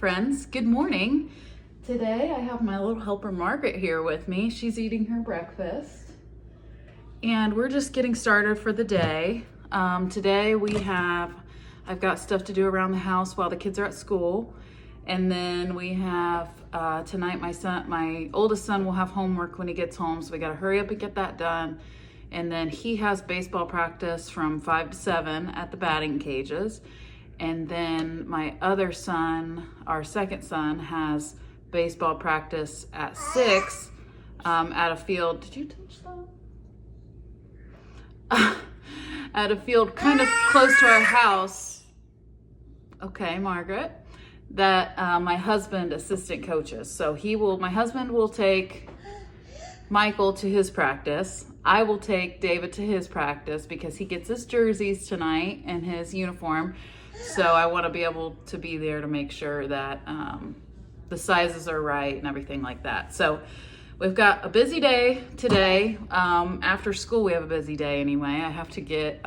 friends, good morning. Today I have my little helper Margaret here with me. She's eating her breakfast and we're just getting started for the day. Today I've got stuff to do around the house while the kids are at school. And then we have tonight my oldest son will have homework when he gets home, so we gotta hurry up and get that done. And then he has baseball practice from 5 to 7 at the batting cages. And then my other son, our second son, has baseball practice at 6 at a field. Did you touch that? At a field kind of close to our house. Okay, Margaret. That my husband assistant coaches. So my husband will take Michael to his practice. I will take David to his practice because he gets his jerseys tonight and his uniform. So I want to be able to be there to make sure that the sizes are right and everything like that. So we've got a busy day today. After school, we have a busy day anyway. I have to get,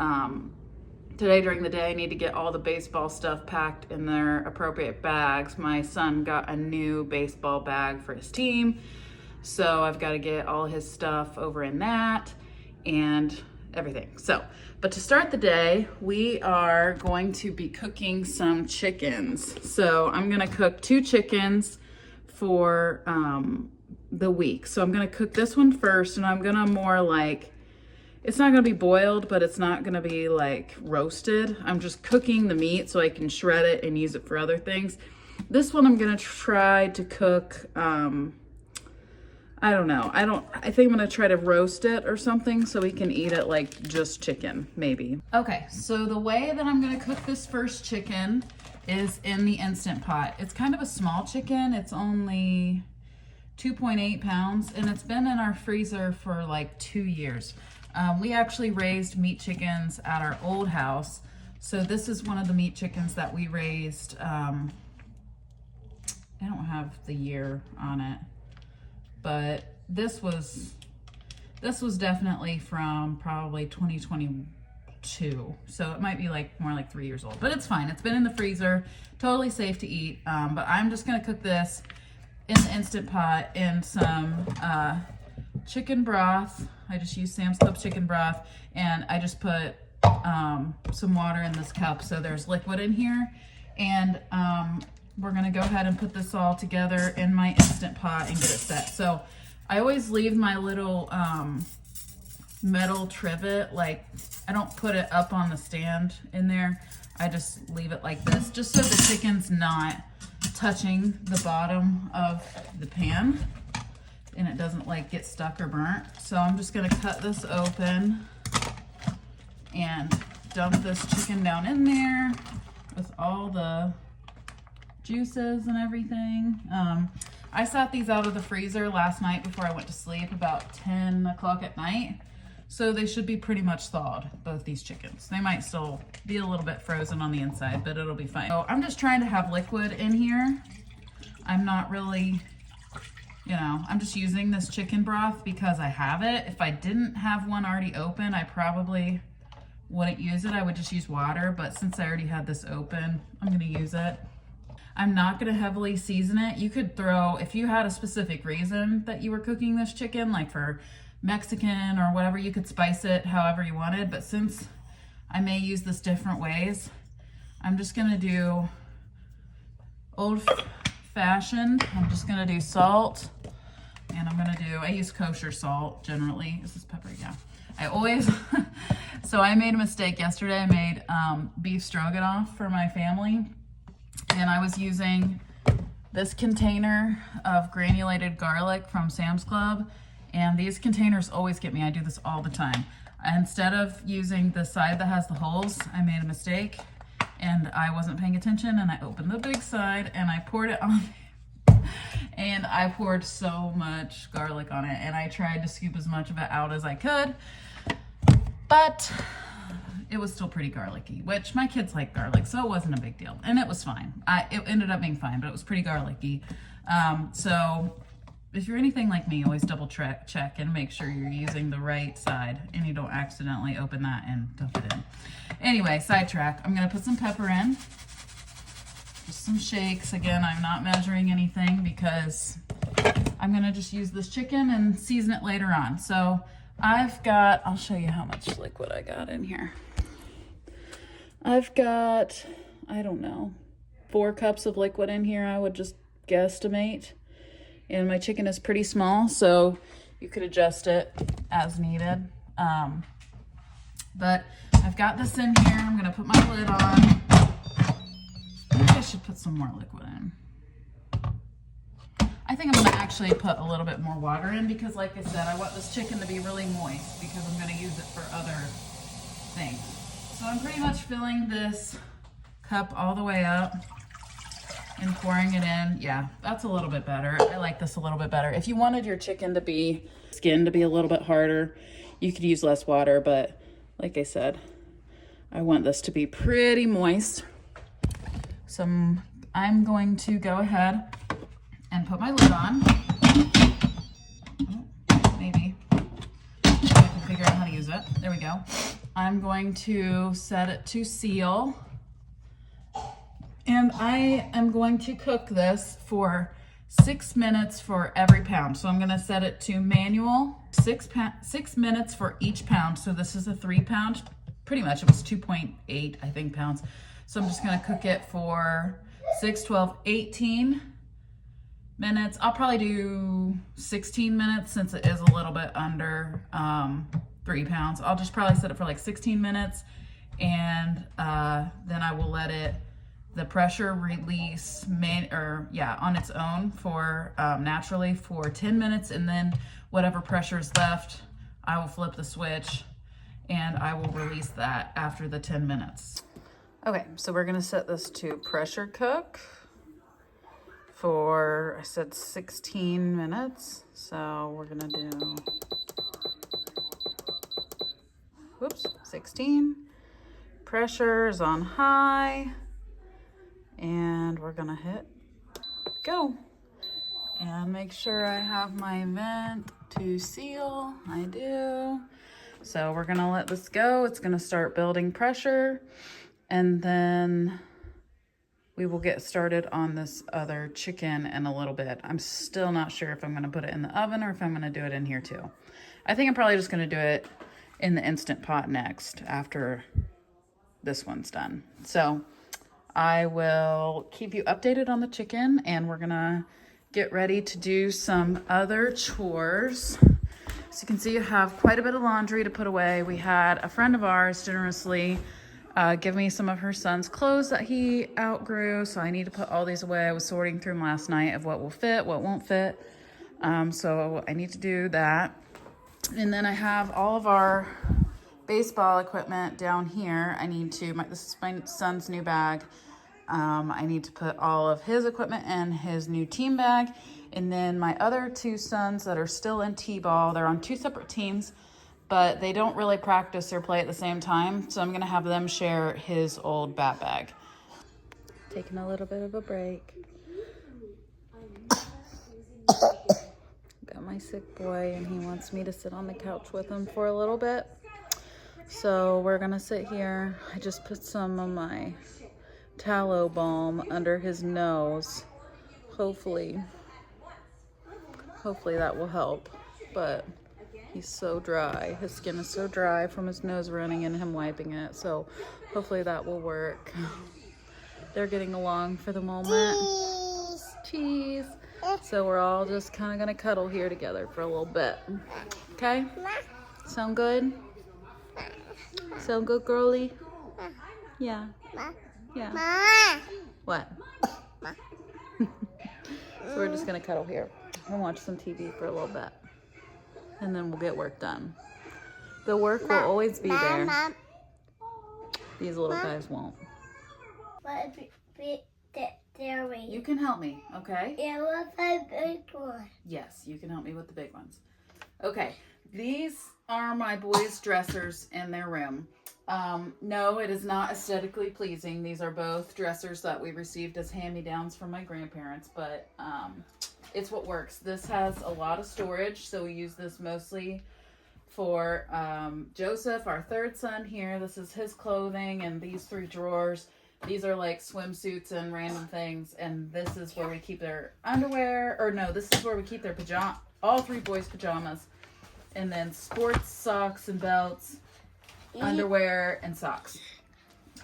today during the day, I need to get all the baseball stuff packed in their appropriate bags. My son got a new baseball bag for his team. So I've got to get all his stuff over in that and everything. But to start the day, we are going to be cooking some chickens. So I'm gonna cook 2 chickens for the week. So I'm gonna cook this one first, and I'm gonna it's not gonna be boiled, but it's not gonna be like roasted. I'm just cooking the meat so I can shred it and use it for other things. This one I'm gonna try to cook, I don't know. I think I'm gonna try to roast it or something so we can eat it like just chicken, maybe. Okay, so the way that I'm gonna cook this first chicken is in the Instant Pot. It's kind of a small chicken. It's only 2.8 pounds and it's been in our freezer for like 2 years. We actually raised meat chickens at our old house. So this is one of the meat chickens that we raised. I don't have the year on it, but this was definitely from probably 2022. So it might be more like 3 years old, but it's fine. It's been in the freezer, totally safe to eat. But I'm just gonna cook this in the Instant Pot in some chicken broth. I just used Sam's Club chicken broth, and I just put some water in this cup so there's liquid in here. And we're gonna go ahead and put this all together in my Instant Pot and get it set. So I always leave my little metal trivet, I don't put it up on the stand in there. I just leave it like this, just so the chicken's not touching the bottom of the pan and it doesn't get stuck or burnt. So I'm just gonna cut this open and dump this chicken down in there with all the juices and everything. I sat these out of the freezer last night before I went to sleep, about 10 o'clock at night. So they should be pretty much thawed, both these chickens. They might still be a little bit frozen on the inside, but it'll be fine. So I'm just trying to have liquid in here. I'm not really, I'm just using this chicken broth because I have it. If I didn't have one already open, I probably wouldn't use it. I would just use water, but since I already had this open, I'm gonna use it. I'm not gonna heavily season it. You could throw, if you had a specific reason that you were cooking this chicken, like for Mexican or whatever, you could spice it however you wanted. But since I may use this different ways, I'm just gonna do old fashioned. I'm just gonna do salt, and I use kosher salt generally. Is this pepper? Yeah. I always, so I made a mistake yesterday. I made beef stroganoff for my family. And I was using this container of granulated garlic from Sam's Club. And these containers always get me. I do this all the time. Instead of using the side that has the holes, I made a mistake and I wasn't paying attention, and I opened the big side and I poured it on. And I poured so much garlic on it, and I tried to scoop as much of it out as I could, but it was still pretty garlicky, which my kids like garlic, so it wasn't a big deal, and it was fine. It ended up being fine, but it was pretty garlicky. So if you're anything like me, always double check and make sure you're using the right side and you don't accidentally open that and dump it in. Anyway, sidetrack. I'm gonna put some pepper in. Just some shakes. Again, I'm not measuring anything because I'm gonna just use this chicken and season it later on. So I'll show you how much liquid I got in here. I've got, I don't know, 4 cups of liquid in here, I would just guesstimate. And my chicken is pretty small, so you could adjust it as needed. But I've got this in here. I'm gonna put my lid on. Maybe I should put some more liquid in. I think I'm gonna actually put a little bit more water in because like I said, I want this chicken to be really moist because I'm gonna use it for other things. So I'm pretty much filling this cup all the way up and pouring it in. Yeah, that's a little bit better. I like this a little bit better. If you wanted your chicken to be, skin to be a little bit harder, you could use less water, but like I said, I want this to be pretty moist. So I'm going to go ahead and put my lid on. Oh, maybe I can figure out how to use it. There we go. I'm going to set it to seal. And I am going to cook this for 6 minutes for every pound. So I'm gonna set it to manual, 6 minutes for each pound. So this is a 3 pound, pretty much it was 2.8, I think, pounds. So I'm just gonna cook it for 6, 12, 18 minutes. I'll probably do 16 minutes since it is a little bit under 3 pounds. I'll just probably set it for like 16 minutes and then I will let it, the pressure release on its own for naturally for 10 minutes, and then whatever pressure is left, I will flip the switch and I will release that after the 10 minutes. Okay, so we're gonna set this to pressure cook for, I said 16 minutes. So we're gonna do, 16. Pressure is on high. And we're gonna hit go. And make sure I have my vent to seal. I do. So we're gonna let this go. It's gonna start building pressure. And then we will get started on this other chicken in a little bit. I'm still not sure if I'm gonna put it in the oven or if I'm gonna do it in here too. I think I'm probably just gonna do it in the Instant Pot next after this one's done. So I will keep you updated on the chicken, and we're gonna get ready to do some other chores. So you can see you have quite a bit of laundry to put away. We had a friend of ours generously give me some of her son's clothes that he outgrew, so I need to put all these away. I was sorting through them last night of what will fit, what won't fit. So I need to do that. And then I have all of our baseball equipment down here. I need to, this is my son's new bag. I need to put all of his equipment in his new team bag. And then my other 2 sons that are still in T-ball, they're on 2 separate teams, but they don't really practice or play at the same time. So I'm gonna have them share his old bat bag. Taking a little bit of a break. Got my sick boy and he wants me to sit on the couch with him for a little bit. So we're gonna sit here. I just put some of my tallow balm under his nose. Hopefully that will help, but he's so dry. His skin is so dry from his nose running and him wiping it. So hopefully that will work. They're getting along for the moment. Cheese. So we're all just kind of gonna cuddle here together for a little bit. Okay? Sound good? Sound good, girly? Yeah. Yeah. What? So we're just gonna cuddle here and watch some TV for a little bit. And then we'll get work done. The work will always be there. These little guys won't. You can help me, okay? Yeah, what's the big one? Yes, you can help me with the big ones. Okay, these are my boys' dressers in their room. No, it is not aesthetically pleasing. These are both dressers that we received as hand-me-downs from my grandparents, but it's what works. This has a lot of storage, so we use this mostly for Joseph, our 3rd son here. This is his clothing and these 3 drawers. These are like swimsuits and random things. And this is where we keep their underwear. Or no, this is where we keep their pajama, all 3 boys' pajamas. And then sports socks and belts, underwear and socks.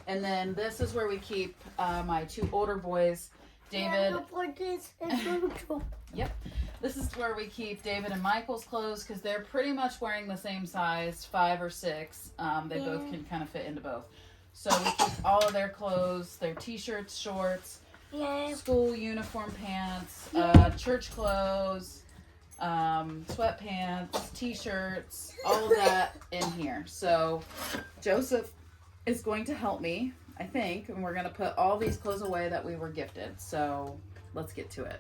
And then this is where we keep my 2 older boys, David. Yep. This is where we keep David and Michael's clothes because they're pretty much wearing the same size, 5 or 6. They both can kind of fit into both. So we keep all of their clothes, their t-shirts, shorts, school uniform pants, church clothes, sweatpants, t-shirts, all of that in here. So Joseph is going to help me, I think, and we're going to put all these clothes away that we were gifted. So let's get to it.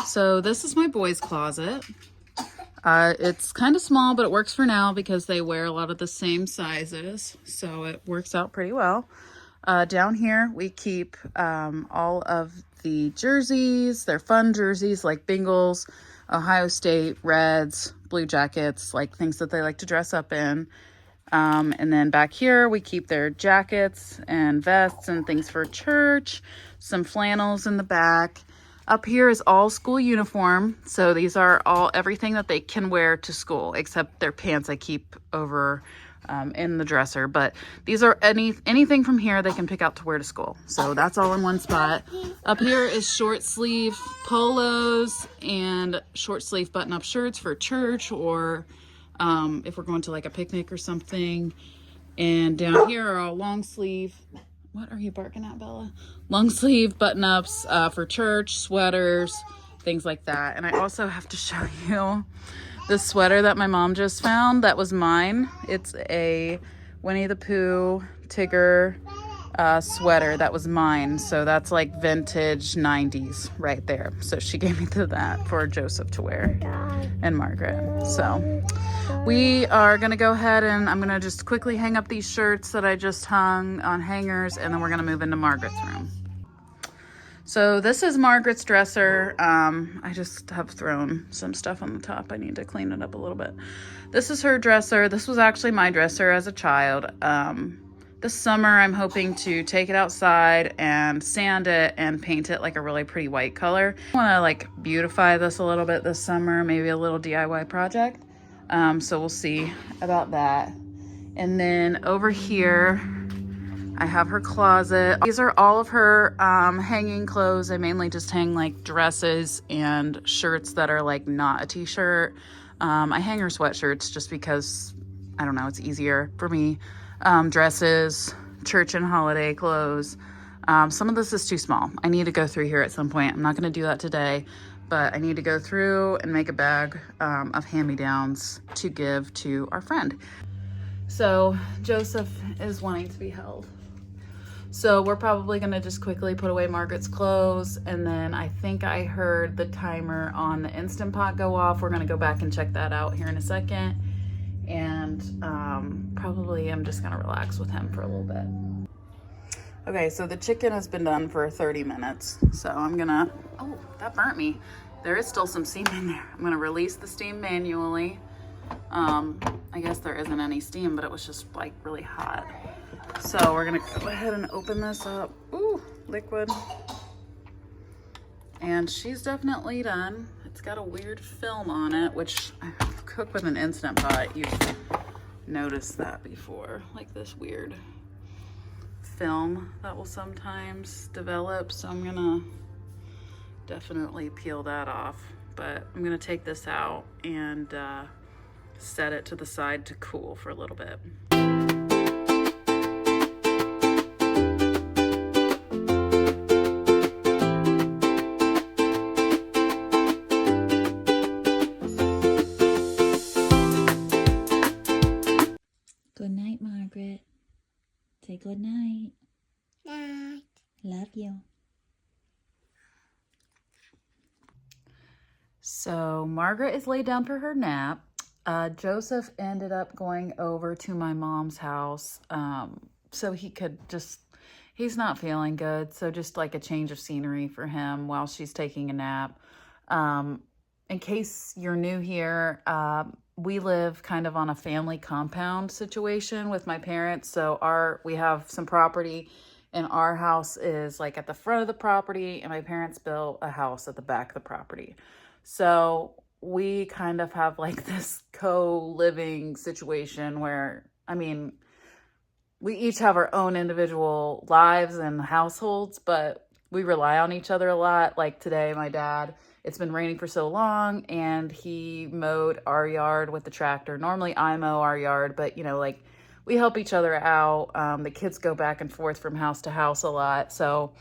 So this is my boys' closet. It's kind of small, but it works for now because they wear a lot of the same sizes. So it works out pretty well. Down here, we keep all of the jerseys. They're fun jerseys like Bengals, Ohio State, Reds, Blue Jackets, like things that they like to dress up in. And then back here, we keep their jackets and vests and things for church, some flannels in the back. Up here is all school uniform. So these are all everything that they can wear to school, except their pants I keep over in the dresser. But these are anything from here they can pick out to wear to school. So that's all in one spot. Up here is short sleeve polos and short sleeve button-up shirts for church or if we're going to like a picnic or something. And down here are all long sleeve. What are you barking at, Bella? Long sleeve button-ups for church, sweaters, things like that. And I also have to show you this sweater that my mom just found. That was mine. It's a Winnie the Pooh Tigger sweater. That was mine. So that's like vintage 90s right there. So she gave me that for Joseph to wear and Margaret. So we are going to go ahead and I'm going to just quickly hang up these shirts that I just hung on hangers, and then we're going to move into Margaret's room. So this is Margaret's dresser. I just have thrown some stuff on the top. I need to clean it up a little bit. This is her dresser. This was actually my dresser as a child. This summer, I'm hoping to take it outside and sand it and paint it like a really pretty white color. I want to like beautify this a little bit this summer, maybe a little DIY project. So we'll see about that. And then over here, I have her closet. These are all of her hanging clothes. I mainly just hang like dresses and shirts that are like not a t-shirt. I hang her sweatshirts just because, I don't know, it's easier for me. Dresses, church and holiday clothes. Some of this is too small. I need to go through here at some point. I'm not going to do that today, but I need to go through and make a bag of hand-me-downs to give to our friend. So Joseph is wanting to be held. So we're probably going to just quickly put away Margaret's clothes, and then I think I heard the timer on the Instant Pot go off. We're going to go back and check that out here in a second. And probably I'm just gonna relax with him for a little bit. Okay, so the chicken has been done for 30 minutes. So I'm gonna, oh, that burnt me. There is still some steam in there. I'm gonna release the steam manually. I guess there isn't any steam, but it was just like really hot. So we're gonna go ahead and open this up. Ooh, liquid. And she's definitely done. It's got a weird film on it, which I cook with an Instant Pot. You've noticed that before, like this weird film that will sometimes develop. So I'm gonna definitely peel that off, but I'm gonna take this out and set it to the side to cool for a little bit. Good night. Night. Love you. So Margaret is laid down for her nap. Joseph ended up going over to my mom's house so he could just, he's not feeling good. So just like a change of scenery for him while she's taking a nap. In case you're new here, we live kind of on a family compound situation with my parents. So we have some property, and our house is like at the front of the property, and my parents built a house at the back of the property. So we kind of have like this co-living situation where, I mean, we each have our own individual lives and households, but we rely on each other a lot. Like today, my dad, it's been raining for so long, and he mowed our yard with the tractor. Normally I mow our yard, but you know, like we help each other out. The kids go back and forth from house to house a lot. So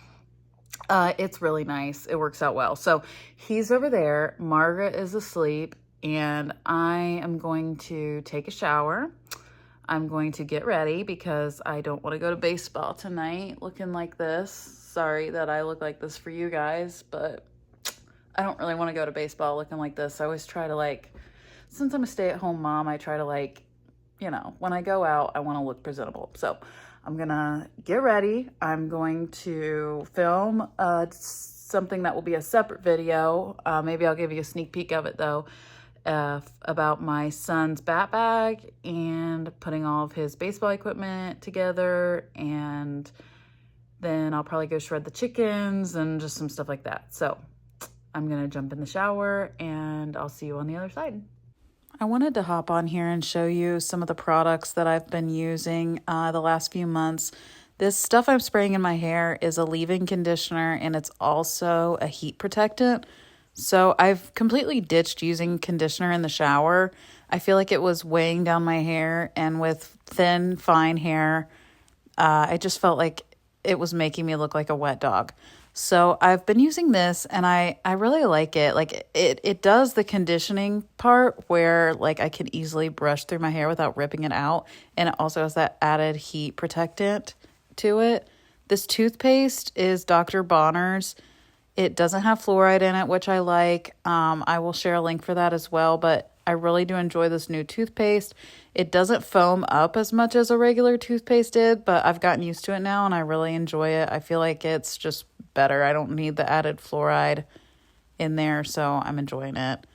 it's really nice. It works out well. So he's over there. Margaret is asleep, and I am going to take a shower. I'm going to get ready because I don't want to go to baseball tonight looking like this. Sorry that I look like this for you guys, but I don't really want to go to baseball looking like this. I always try to, like, since I'm a stay-at-home mom, I try to, like, you know, when I go out, I want to look presentable. So I'm going to get ready. I'm going to film something that will be a separate video. Maybe I'll give you a sneak peek of it, though, about my son's bat bag and putting all of his baseball equipment together. And then I'll probably go shred the chickens and just some stuff like that. So I'm going to jump in the shower, and I'll see you on the other side. I wanted to hop on here and show you some of the products that I've been using the last few months. This stuff I'm spraying in my hair is a leave-in conditioner, and it's also a heat protectant. So I've completely ditched using conditioner in the shower. I feel like it was weighing down my hair, and with thin, fine hair, I just felt like it was making me look like a wet dog. So I've been using this, and I really like it. Like it does the conditioning part where like I can easily brush through my hair without ripping it out. And it also has that added heat protectant to it. This toothpaste is Dr. Bonner's. It doesn't have fluoride in it, which I like. I will share a link for that as well, but I really do enjoy this new toothpaste. It doesn't foam up as much as a regular toothpaste did, but I've gotten used to it now, and I really enjoy it. I feel like it's just better. I don't need the added fluoride in there, so I'm enjoying it.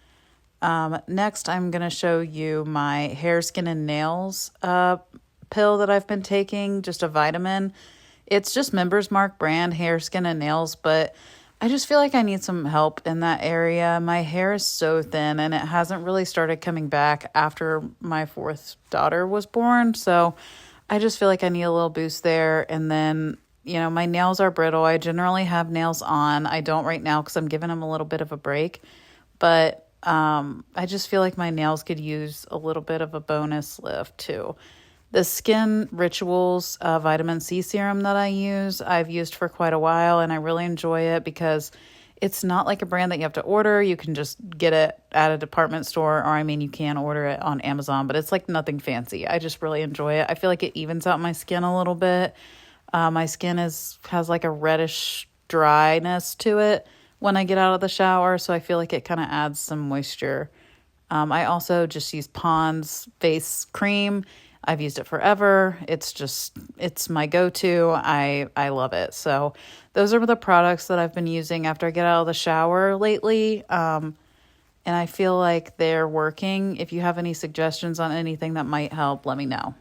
Next, I'm going to show you my hair, skin, and nails pill that I've been taking, just a vitamin. It's just Members Mark brand hair, skin, and nails, but I just feel like I need some help in that area. My hair is so thin, and it hasn't really started coming back after my fourth daughter was born. So I just feel like I need a little boost there. And then, you know, my nails are brittle. I generally have nails on. I don't right now because I'm giving them a little bit of a break. But I just feel like my nails could use a little bit of a bonus lift too. The Skin Rituals vitamin C serum that I use, I've used for quite a while, and I really enjoy it because it's not like a brand that you have to order. You can just get it at a department store, or I mean, you can order it on Amazon, but it's like nothing fancy. I just really enjoy it. I feel like it evens out my skin a little bit. My skin has like a reddish dryness to it when I get out of the shower, so I feel like it kind of adds some moisture. I also just use Pond's face cream. I've used it forever. It's my go-to. I love it. So those are the products that I've been using after I get out of the shower lately. And I feel like they're working. If you have any suggestions on anything that might help, let me know.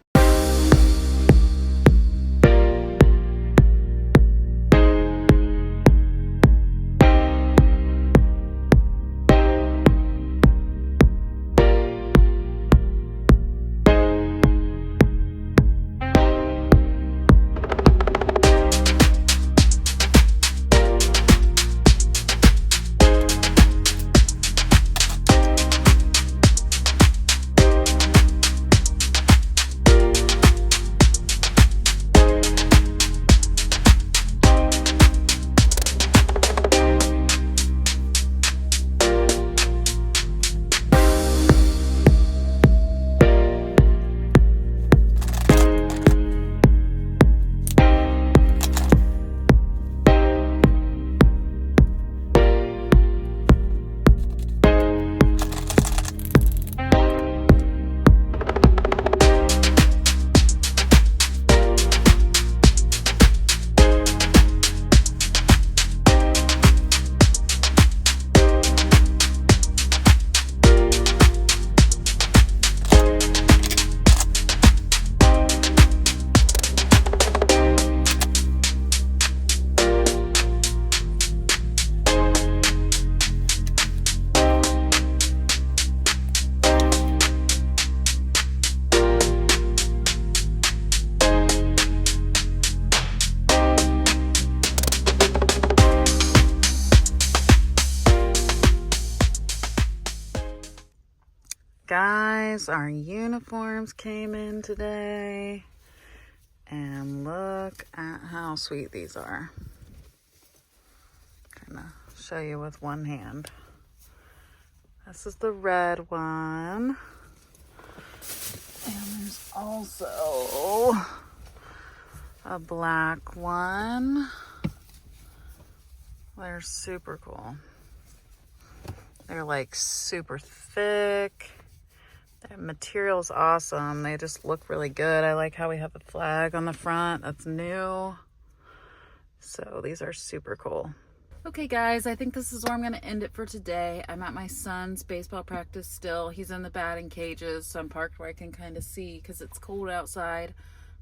guys, our uniforms came in today. And look at how sweet these are. Trying to show you with one hand. This is the red one. And there's also a black one. They're super cool. They're like super thick. The material's awesome. They just look really good. I like how we have the flag on the front. That's new. So these are super cool. Okay guys, I think this is where I'm gonna end it for today. I'm at my son's baseball practice still. He's in the batting cages, so I'm parked where I can kind of see because it's cold outside.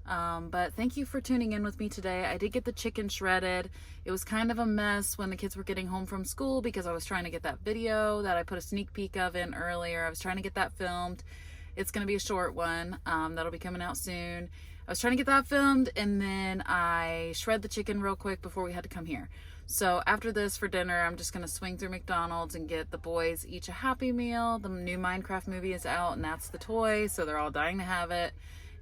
But thank you for tuning in with me today. I did get the chicken shredded. It was kind of a mess when the kids were getting home from school because I was trying to get that video that I put a sneak peek of in earlier. I was trying to get that filmed. It's going to be a short one. That'll be coming out soon. I was trying to get that filmed, and then I shred the chicken real quick before we had to come here. So after this, for dinner, I'm just going to swing through McDonald's and get the boys each a Happy Meal. The new Minecraft movie is out, and that's the toy, so they're all dying to have it.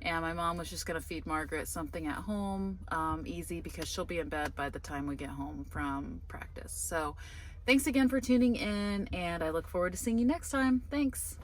And my mom was just gonna feed Margaret something at home, easy, because she'll be in bed by the time we get home from practice. So thanks again for tuning in, and I look forward to seeing you next time. Thanks.